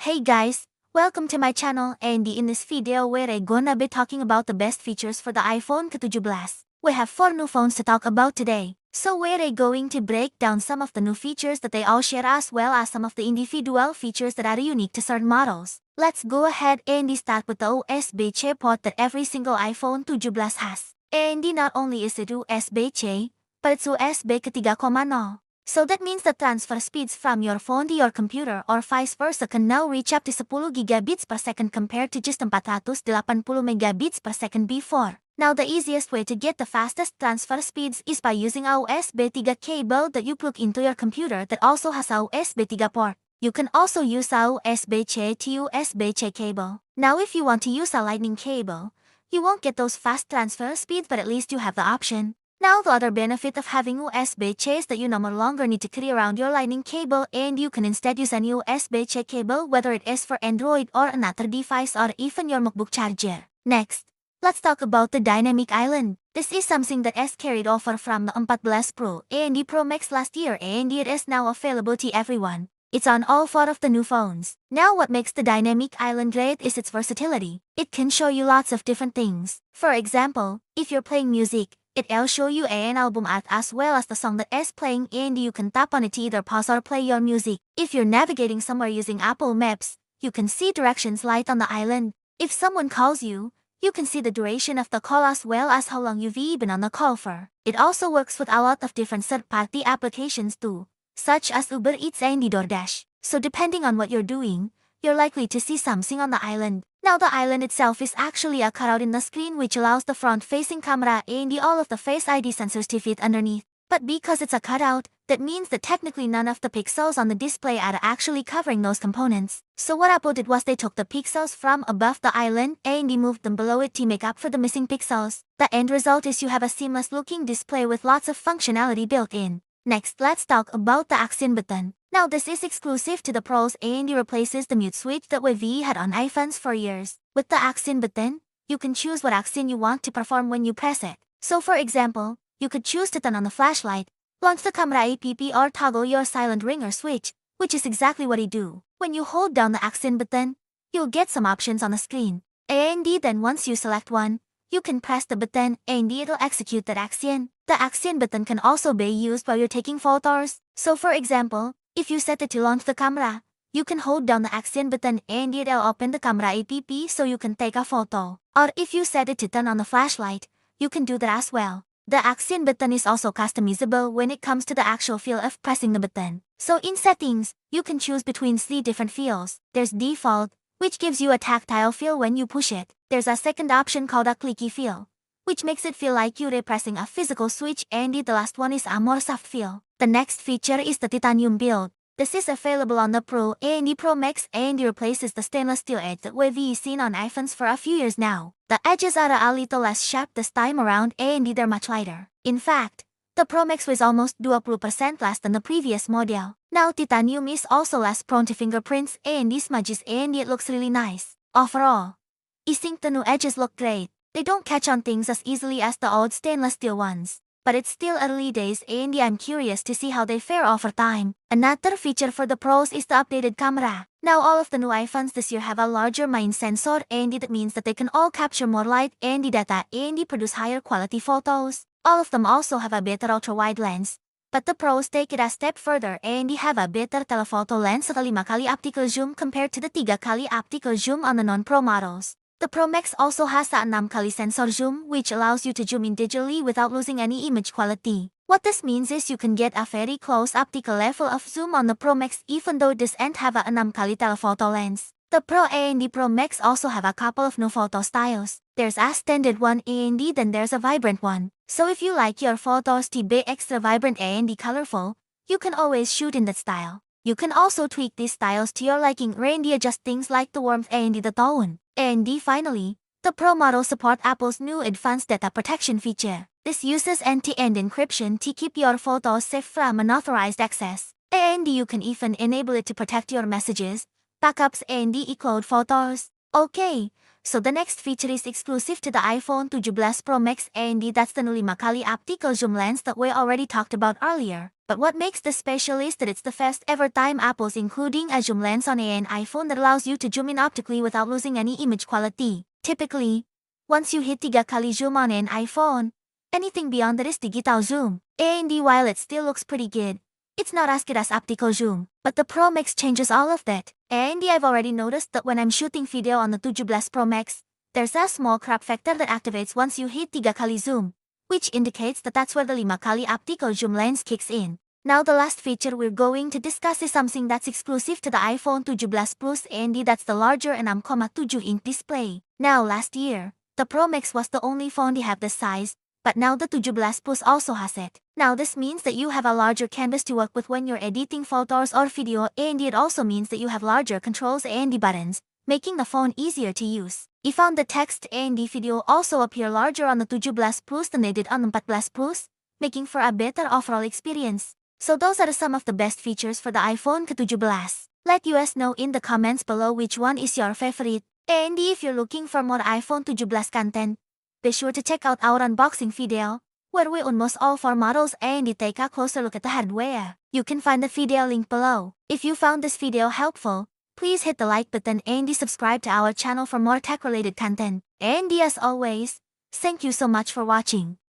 Hey guys, welcome to my channel and in this video where I gonna be talking about the best features for the iPhone ke-17. We have 4 new phones to talk about today. So where I going to break down some of the new features that they all share as well as some of the individual features that are unique to certain models. Let's go ahead and start with the USB-C port that every single iPhone 17 has. And not only is it USB-C, but it's USB ke 3.0. So that means the transfer speeds from your phone to your computer or vice versa can now reach up to 10 gigabits per second compared to just 480 megabits per second before. Now the easiest way to get the fastest transfer speeds is by using a USB 3 cable that you plug into your computer that also has a USB 3 port. You can also use a USB-C to USB-C cable. Now if you want to use a lightning cable, you won't get those fast transfer speeds, but at least you have the option. Now the other benefit of having USB-C is that you no longer need to carry around your lightning cable and you can instead use an USB-C cable whether it is for Android or another device or even your MacBook charger. Next, let's talk about the Dynamic Island. This is something that is carried over from the 14 Pro and the Pro Max last year and it is now available to everyone. It's on all 4 of the new phones. Now what makes the Dynamic Island great is its versatility. It can show you lots of different things. For example, if you're playing music, it'll show you an album art as well as the song that is playing and you can tap on it to either pause or play your music. If you're navigating somewhere using Apple Maps, you can see directions light on the island. If someone calls you, you can see the duration of the call as well as how long you've been on the call for. It also works with a lot of different third-party applications too, such as Uber Eats and DoorDash. So depending on what you're doing, you're likely to see something on the island. Now the island itself is actually a cutout in the screen which allows the front-facing camera and all of the Face ID sensors to fit underneath. But because it's a cutout, that means that technically none of the pixels on the display are actually covering those components. So what Apple did was they took the pixels from above the island and they moved them below it to make up for the missing pixels. The end result is you have a seamless looking display with lots of functionality built in. Next, let's talk about the accent button. Now this is exclusive to the Pros and it replaces the mute switch that we've had on iPhones for years. With the accent button, you can choose what accent you want to perform when you press it. So for example, you could choose to turn on the flashlight, launch the camera app or toggle your silent ringer switch, which is exactly what I do. When you hold down the accent button, you'll get some options on the screen. And then once you select one, you can press the button and it'll execute that accent. The accent button can also be used while you're taking photos. So for example, if you set it to launch the camera, you can hold down the accent button and it'll open the camera app so you can take a photo. Or if you set it to turn on the flashlight, you can do that as well. The accent button is also customizable when it comes to the actual feel of pressing the button. So in settings, you can choose between 3 different feels. There's default, which gives you a tactile feel when you push it. There's a second option called a clicky feel, which makes it feel like you're pressing a physical switch, and the last one is a more soft feel. The next feature is the titanium build. This is available on the Pro and the Pro Max and it replaces the stainless steel edge that we've seen on iPhones for a few years now. The edges are a little less sharp this time around and they're much lighter. In fact, the Pro Max was almost 20% less than the previous model. Now titanium is also less prone to fingerprints and smudges and it looks really nice. Overall, I think the new edges look great. They don't catch on things as easily as the old stainless steel ones. But it's still early days and I'm curious to see how they fare over time. Another feature for the Pros is the updated camera. Now all of the new iPhones this year have a larger main sensor and that means that they can all capture more light and data and produce higher quality photos. All of them also have a better ultra-wide lens. But the Pros take it a step further and they have a better telephoto lens at 5x optical zoom compared to the 3x optical zoom on the non-Pro models. The Pro Max also has a 6x sensor zoom which allows you to zoom in digitally without losing any image quality. What this means is you can get a very close optical level of zoom on the Pro Max even though it doesn't have a 6x telephoto lens. The Pro and the Pro Max also have a couple of new photo styles. There's a standard one and then there's a vibrant one. So if you like your photos to be extra vibrant and colorful, you can always shoot in that style. You can also tweak these styles to your liking and adjust things like the warmth and the tone. And finally, the Pro models support Apple's new advanced data protection feature. This uses end-to-end encryption to keep your photos safe from unauthorized access. And you can even enable it to protect your messages, backups and cloud photos. Okay, so the next feature is exclusive to the iPhone 17 Pro Max and that's the new 5x optical zoom lens that we already talked about earlier. But what makes this special is that it's the first ever time Apple's including a zoom lens on an iPhone that allows you to zoom in optically without losing any image quality. Typically, once you hit 3x zoom on an iPhone, anything beyond that is digital zoom. And while it still looks pretty good, it's not as good as optical zoom, but the Pro Max changes all of that. And I've already noticed that when I'm shooting video on the 17 Pro Max, there's a small crop factor that activates once you hit 3x zoom, which indicates that that's where the 5x optical zoom lens kicks in. Now the last feature we're going to discuss is something that's exclusive to the iPhone 17 Plus and that's the larger 6.7-inch display. Now last year, the Pro Max was the only phone to have this size, but now the 17 Plus also has it. Now this means that you have a larger canvas to work with when you're editing photos or video and it also means that you have larger controls and buttons, making the phone easier to use. I found the text and the video also appear larger on the 17 Plus than they did on the 14 Plus, making for a better overall experience. So those are some of the best features for the iPhone 17. Let us know in the comments below which one is your favorite. And if you're looking for more iPhone 17 content, be sure to check out our unboxing video, where we unbox all 4 models and take a closer look at the hardware. You can find the video link below. If you found this video helpful, please hit the like button and subscribe to our channel for more tech-related content. And as always, thank you so much for watching.